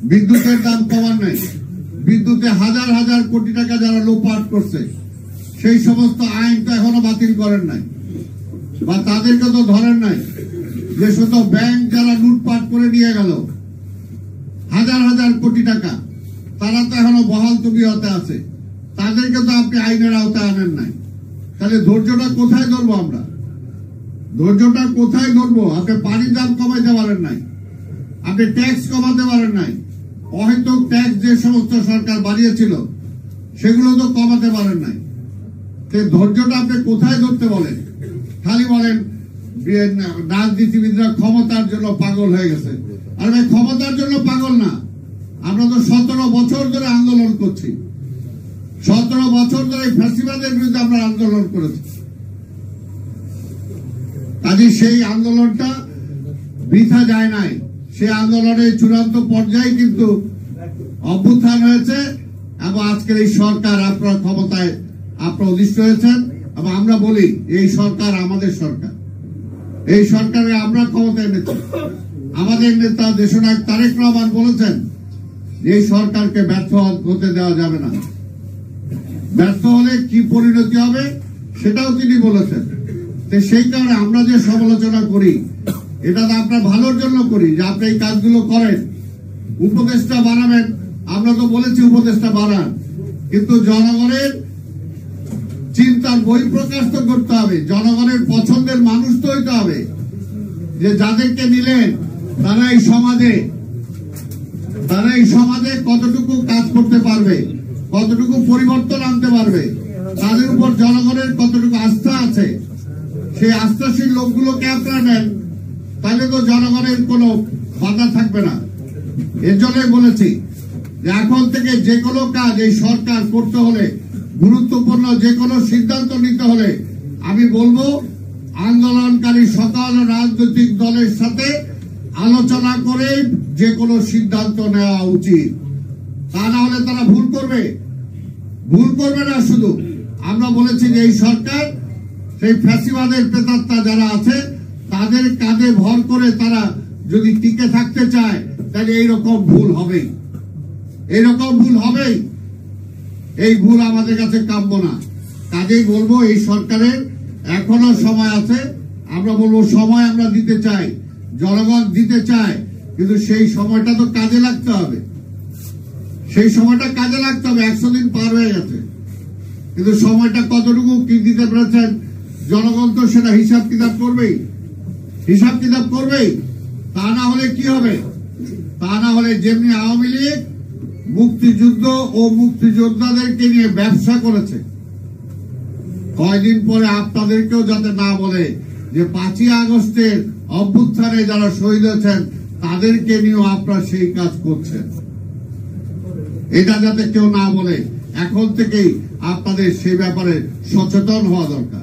বিদ্যুতের দাম কমান নাই, বিদ্যুতে হাজার হাজার কোটি টাকা যারা লোপাট করছে সেই সমস্ত আইন তো এখনো বাতিল করেন নাই, বা তাদেরকে তো ধরেন নাই। যে শুধু ব্যাংক যারা লুটপাট করে নিয়ে গেল হাজার হাজার কোটি টাকা, তারা তো এখনো বহাল তবিয়তে আছে, তাদেরকে তো আপনি আইনের আওতায় আনেন নাই। তাহলে ধৈর্যটা কোথায় ধরবো আমরা? ধৈর্যটা কোথায় ধরবো? আপনি পানির দাম কমাইতে পারেন নাই, আপনি ট্যাক্স কমাতে পারেন নাই, অহেতুক ট্যাক্স যে সমস্ত সরকার বাড়িয়েছিল সেগুলো তো কমাতে পারেন নাই। ধৈর্যটা আপনি কোথায় ধরতে বলেন? খালি বলেন রাজনীতিবিদরা ক্ষমতার জন্য পাগল হয়ে গেছে। আর ভাই, ক্ষমতার জন্য পাগল না, আমরা তো 17 বছর ধরে আন্দোলন করছি, 17 বছর ধরে ফ্যাসিবাদের বিরুদ্ধে আমরা আন্দোলন করেছি। কাজে সেই আন্দোলনটা বৃথা যায় নাই। সেই আন্দোলনের চূড়ান্ত পর্যায়ে কিন্তু অভ্যুত্থান হয়েছে এবং আজকের এই সরকার আপনার ক্ষমতায় আপনারা অধিষ্ঠ হয়েছেন। এবং আমরা বলি এই সরকার আমাদের সরকার, এই সরকারে আমরা ক্ষমতায় এনেছি। আমাদের নেতা দেশনায়ক তারেক রহমান বলেছেন এই সরকারকে ব্যর্থ হতে দেওয়া যাবে না, ব্যর্থ হলে কি পরিণতি হবে সেটাও তিনি বলেছেন। সেই কারণে আমরা যে সমালোচনা করি এটা তো আপনার ভালোর জন্য করি, যে আপনি এই কাজগুলো করেন, উপদেষ্টা বানাবেন। আমরা তো বলেছি উপদেষ্টা বানান, কিন্তু জনগণের চিন্তার বহিঃপ্রকাশ তো করতে হবে, জনগণের পছন্দের মানুষ তো হইতে হবে, যে যাদেরকে নিলেন তারা এই সমাজে কতটুকু কাজ করতে পারবে, কতটুকু পরিবর্তন আনতে পারবে, তাদের উপর জনগণের কতটুকু আস্থা আছে। সেই আস্থাশীল লোকগুলোকে আপনারা নেন, তাহলে তো জনগণের কোনো বাধা থাকবে না। এর জন্যই বলেছি যে এখন থেকে যে কোনো কাজ এই সরকার করতে হলে, গুরুত্বপূর্ণ যে কোনো সিদ্ধান্ত নিতে হলে, আমি বলবো আন্দোলনকারী সকল রাজনৈতিক দলের সাথে আলোচনা করে যে কোনো সিদ্ধান্ত নেওয়া উচিত। তা না হলে তারা ভুল করবে না। শুধু আমরা বলেছি যে এই সরকার সেই ফ্যাসিবাদের প্রেতাত্মা যারা আছে তাদের কাঁধে ভর করে তারা যদি টিকে থাকতে চায়, তাহলে এইরকম ভুল হবেই। এই ভুল আমাদের কাছে কাম্য না। কাজেই বলবো এই সরকারের এখনো সময় আছে। আমরা বলবো সময় আমরা দিতে চাই, জনগণ দিতে চায়, কিন্তু সেই সময়টা তো কাজে লাগতে হবে। 100 দিন পার হয়ে গেছে, কিন্তু সময়টা কতটুকু কি দিতে পেরেছেন জনগণ তো সেটা হিসাব কিতাব করবেই। তা না হলে কি হবে? তা না হলে যেমনি আওয়ামী লীগ মুক্তিযুদ্ধ ও মুক্তিযোদ্ধাদেরকে নিয়ে ব্যবসা করেছে, কয়দিন পরে আপনাদেরকেও যাতে না বলে যে 5ই আগস্টের অভ্যুত্থানে যারা শহীদ হয়েছেন তাদেরকে নিয়েও আপনারা সেই কাজ করছেন, এটা যাতে কেউ না বলে এখন থেকেই আপনাদের সেই ব্যাপারে সচেতন হওয়া দরকার।